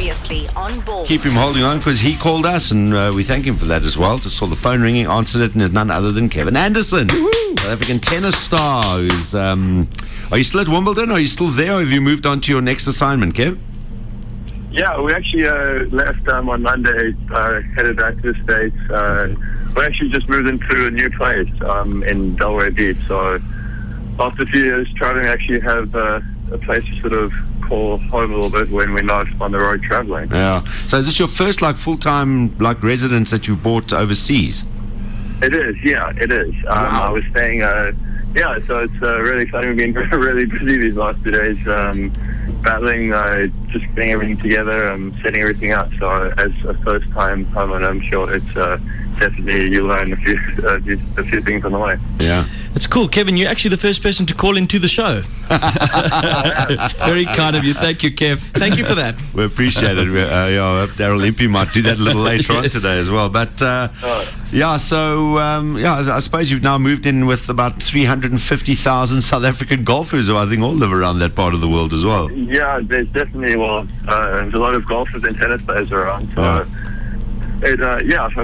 Previously on board. Keep him holding on because he called us, and we thank him for that as well. Just saw the phone ringing, answered it, and it's none other than Kevin Anderson, South African tennis star. Who's are you still at Wimbledon? Or are you still there, or have you moved on to your next assignment, Kev? Yeah, we actually left on Monday, headed back to the States. We actually just moved into a new place in Delaware Beach. So after a few years traveling, we actually have a place to sort of call home a little bit when we're not on the road traveling. Yeah. So is this your first full-time residence that you bought overseas? It is, yeah, it is. Wow. I was staying, so it's really exciting. We've been really busy these last 2 days, battling, just getting everything together, setting everything up. So as a first-time homeowner, I'm sure it's definitely you learn a few things on the way. Yeah. It's cool, Kevin. You're actually the first person to call into the show. Very kind of you. Thank you, Kev. Thank you for that. We appreciate it. Daryl Impey might do that a little later on today as well. But I suppose you've now moved in with about 350,000 South African golfers who I think all live around that part of the world as well. Yeah, there's definitely there's a lot of golfers and tennis players around. So I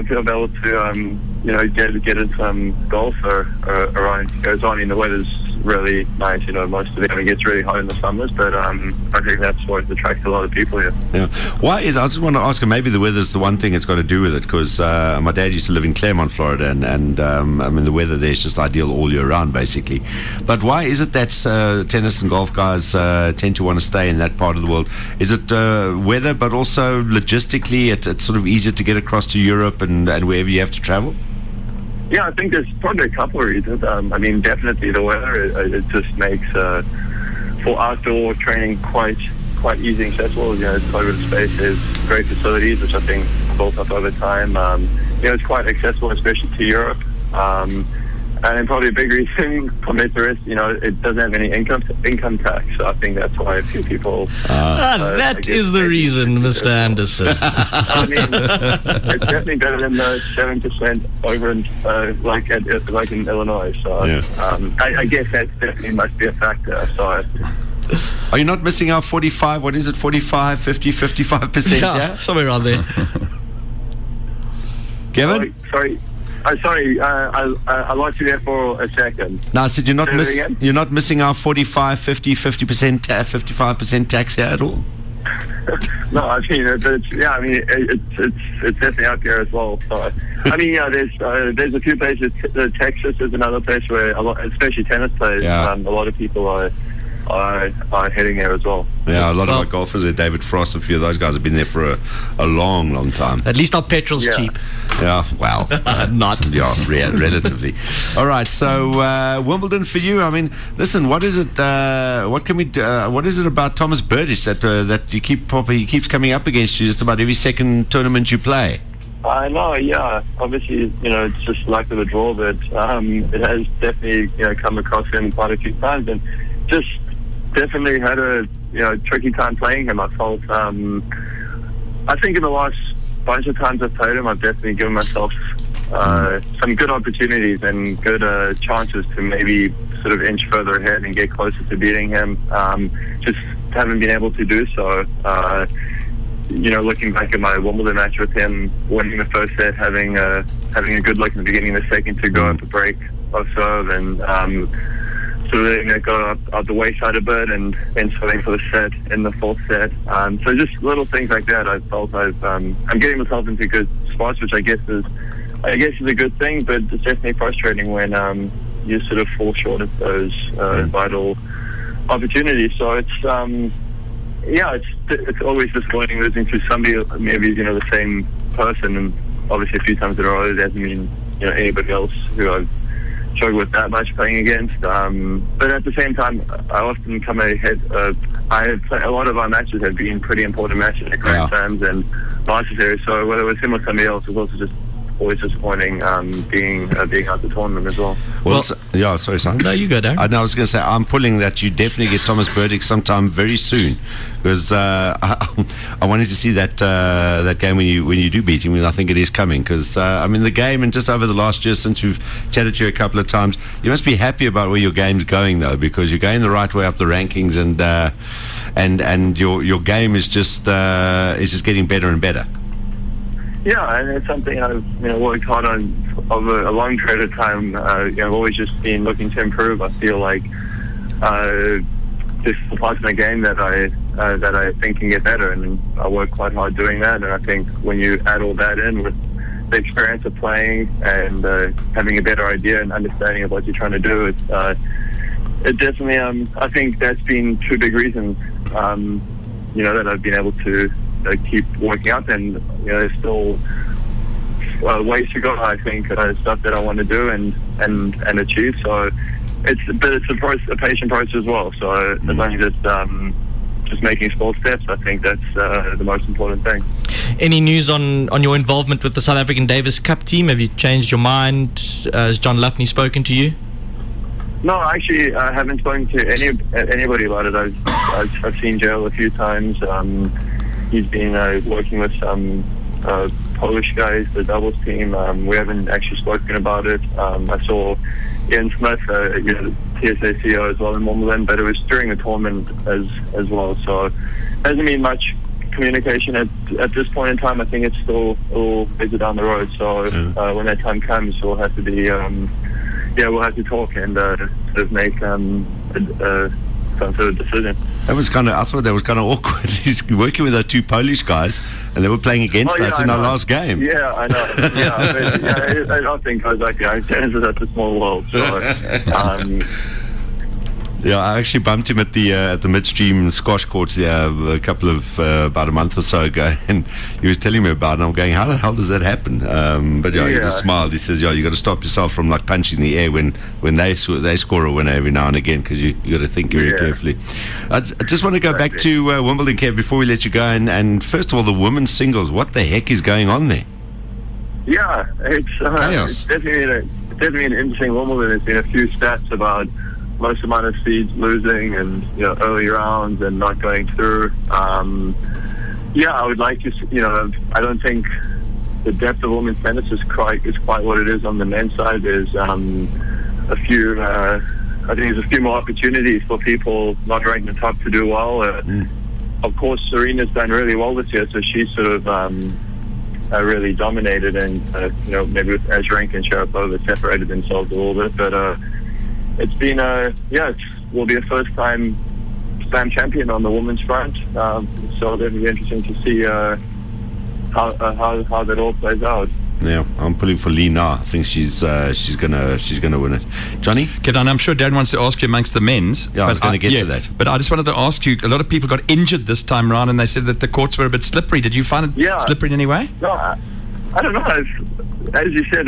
feel able to get in some golf around goes on. The weather's really nice. Most of it gets really hot in the summers, but I think that's what attracts a lot of people here. Yeah. I just want to ask, maybe the weather's the one thing it's got to do with it, because my dad used to live in Claremont, Florida, and the weather there is just ideal all year round, basically. But why is it that tennis and golf guys tend to want to stay in that part of the world? Is it weather, but also logistically, it's sort of easier to get across to Europe and wherever you have to travel? Yeah, I think there's probably a couple of reasons. Definitely the weather. It just makes for outdoor training quite easy and accessible. It's quite a bit of space. There's great facilities, which I think built up over time. It's quite accessible, especially to Europe. And then probably a big reason for me to risk, it doesn't have any income tax. So I think that's why a few people... that is the reason, Mr. Anderson. It's definitely better than the 7% over in Illinois. So I guess that definitely must be a factor. So are you not missing out 45? What is it, 45, 50, 55%? Yeah, somewhere around there. Kevin? Sorry. I lost you there for a second. No, I said you're not missing our 45, 50, 50%, 55% tax here at all. No, it's definitely out there as well. So, there's a few places. Texas is another place where especially tennis players, a lot of people are heading there as well. Yeah, a lot of our golfers there, David Frost, a few of those guys have been there for a long, long time. At least our petrol's cheap. Yeah, well, not. Yeah, relatively. All right, so Wimbledon for you. Listen, what is it? What can we do? What is it about Thomas Berdych that you he keeps coming up against you just about every second tournament you play? I know, yeah. Obviously, it's just luck of the draw, but it has definitely come across him quite a few times, and just definitely had a tricky time playing him. I felt I think in the last bunch of times I've played him, I've definitely given myself some good opportunities and good chances to maybe sort of inch further ahead and get closer to beating him. Just haven't been able to do so. Looking back at my Wimbledon match with him, winning the first set, having a good look in the beginning of the second to go up a break of serve, and so then got up the wayside a bit and then serving for the set in the fourth set. So just little things like that. I felt I'm getting myself into good spots, which I guess is a good thing, but it's definitely frustrating when you sort of fall short of those vital opportunities. So it's it's always disappointing losing to somebody, maybe the same person, and obviously a few times in a row. It doesn't mean anybody else who I've struggled with that much playing against. But at the same time, I often come ahead. A lot of our matches have been pretty important matches at Grand Slams and Masters Series. So whether it was him or somebody else, it was also just always disappointing being out the tournament as well. Sorry, son. No, you go, Darren. I was going to say, I'm pulling that you definitely get Thomas Berdych sometime very soon, because I wanted to see that game when you do beat him, and I think it is coming, because the game, and just over the last year since we've chatted to you a couple of times, you must be happy about where your game's going, though, because you're going the right way up the rankings, and and your game is just getting better and better. Yeah, and it's something I've worked hard on over a long period of time. I've always just been looking to improve. I feel like this is the part of my game that I think can get better, and I work quite hard doing that. And I think when you add all that in with the experience of playing and having a better idea and understanding of what you're trying to do, it definitely I think that's been two big reasons that I've been able to keep working up, and there's still ways to go. I think stuff that I want to do and achieve. So it's a patient process as well. So as long as it's just making small steps, I think that's the most important thing. Any news on your involvement with the South African Davis Cup team? Have you changed your mind? Has John Luffney spoken to you? No, actually, I haven't spoken to anybody about it. I've seen Joel a few times. He's been working with some Polish guys, the doubles team. We haven't actually spoken about it. I saw Ian Smith, TSA CEO as well in Wimbledon, but it was during the tournament as well. So it hasn't been much communication at this point in time. I think it's still a little bit down the road. So when that time comes, we'll have to be we'll have to talk and sort of make some sort of decision. I thought that was kind of awkward. He's working with those two Polish guys, and they were playing against us in our last game. Yeah, I know. I don't think I was like, it's such a small world. So, yeah, I actually bumped him at the midstream squash courts there about a month or so ago, and he was telling me about it, and I'm going, how the hell does that happen? But he just smiled. He says, you got to stop yourself from like punching the air when they score a winner every now and again, because you got to think very carefully. I just want to go back to Wimbledon, Kev, before we let you go, and first of all, the women's singles. What the heck is going on there? Yeah, it's chaos. It's definitely an interesting Wimbledon. There's been a few stats about most amount of seeds losing and early rounds and not going through. I would like to. I don't think the depth of women's tennis is quite what it is on the men's side. There's a few. I think there's a few more opportunities for people not ranked in the top to do well. Of course, Serena's done really well this year, so she's sort of really dominated, and maybe with Azarenka and Sharapova separated themselves a little bit, but. It's been it will be a first time slam champion on the women's front, so it'll be interesting to see how that all plays out. Yeah, I'm pulling for Lee Na. I think she's gonna win it. Johnny? Kedan, I'm sure Darren wants to ask you amongst the men's. Yeah, I was going to get to that. But I just wanted to ask you, a lot of people got injured this time around, and they said that the courts were a bit slippery. Did you find it slippery in any way? No, I don't know. As you said,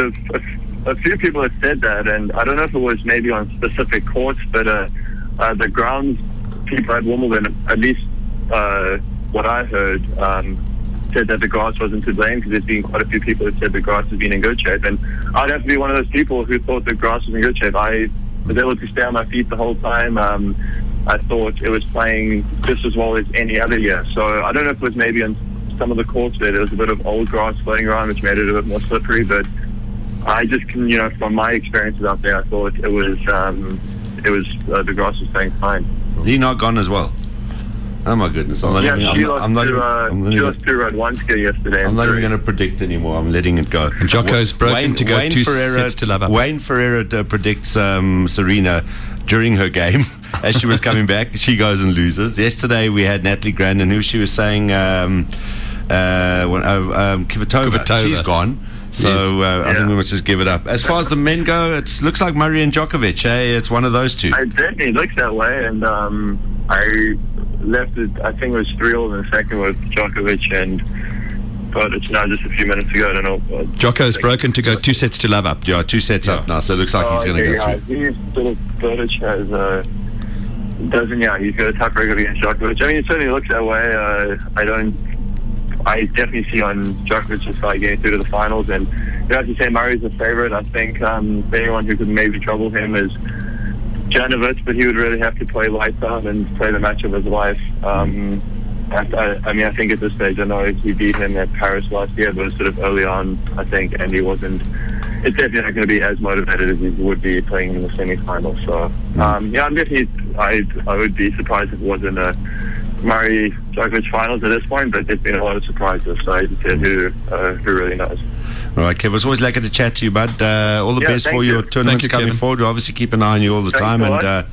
a few people have said that, and I don't know if it was maybe on specific courts, but the grounds people at Wimbledon, at least what I heard, said that the grass wasn't to blame, because there's been quite a few people that said the grass has been in good shape, and I'd have to be one of those people who thought the grass was in good shape. I was able to stay on my feet the whole time. I thought it was playing just as well as any other year, so I don't know if it was maybe on some of the courts there was a bit of old grass floating around, which made it a bit more slippery, but I just can, from my experiences out there, I thought it was the grass was playing fine. He not gone as well. Oh my goodness! She lost to Radwanska yesterday. I'm not even going to predict anymore. I'm letting it go. And Djoko's broken to go 2 sets to love up. Wayne Ferreira predicts Serena during her game as she was coming back. She goes and loses. Yesterday we had Natalie Grandin, who she was saying Kvitova. She's gone. So I think we must just give it up. As far as the men go, it looks like Murray and Djokovic. It's one of those two. It definitely looks that way, and I left it. I think it was 3-all in the second with Djokovic, but it's now just a few minutes ago. I don't know. Djoko's broken to go 2 sets to love up. Yeah, 2 sets up now, so it looks like he's going to go through. He's sort of Berdych has he's got a tough record against Djokovic. I mean, it certainly looks that way. I definitely see on Djokovic's side getting through to the finals, and you have to say Murray's the favourite. I think anyone who could maybe trouble him is Janovic, but he would really have to play lights out and play the match of his life. I think at this stage, I know he beat him at Paris last year, but sort of early on, I think, and he wasn't. It's definitely not going to be as motivated as he would be playing in the semi-finals. So, I'm definitely. I would be surprised if it wasn't a Murray Djokovic finals at this point, but there's been a lot of surprises. So as you said, who really knows? All right, Kev, it's always lucky to chat to you, bud. All the best for your tournaments Thank you, coming Kevin. forward. We'll obviously keep an eye on you all the time. Thanks a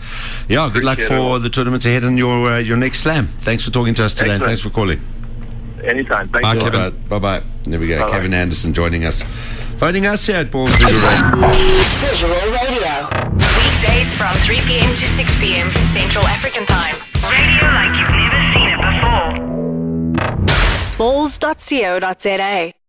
And lot. good luck Appreciate it for all. the tournaments ahead and your next slam. Thanks for talking to us today. And Excellent. thanks for calling. Anytime. Thanks Bye, a lot. Kevin. Bye-bye. There we go. Bye-bye. Kevin Anderson joining us. Phoning us here at Balls Visual Radio. Visual Radio. Weekdays from 3 p.m. to 6 p.m. Central African Time. Radio like you've never seen it before. Balls.co.za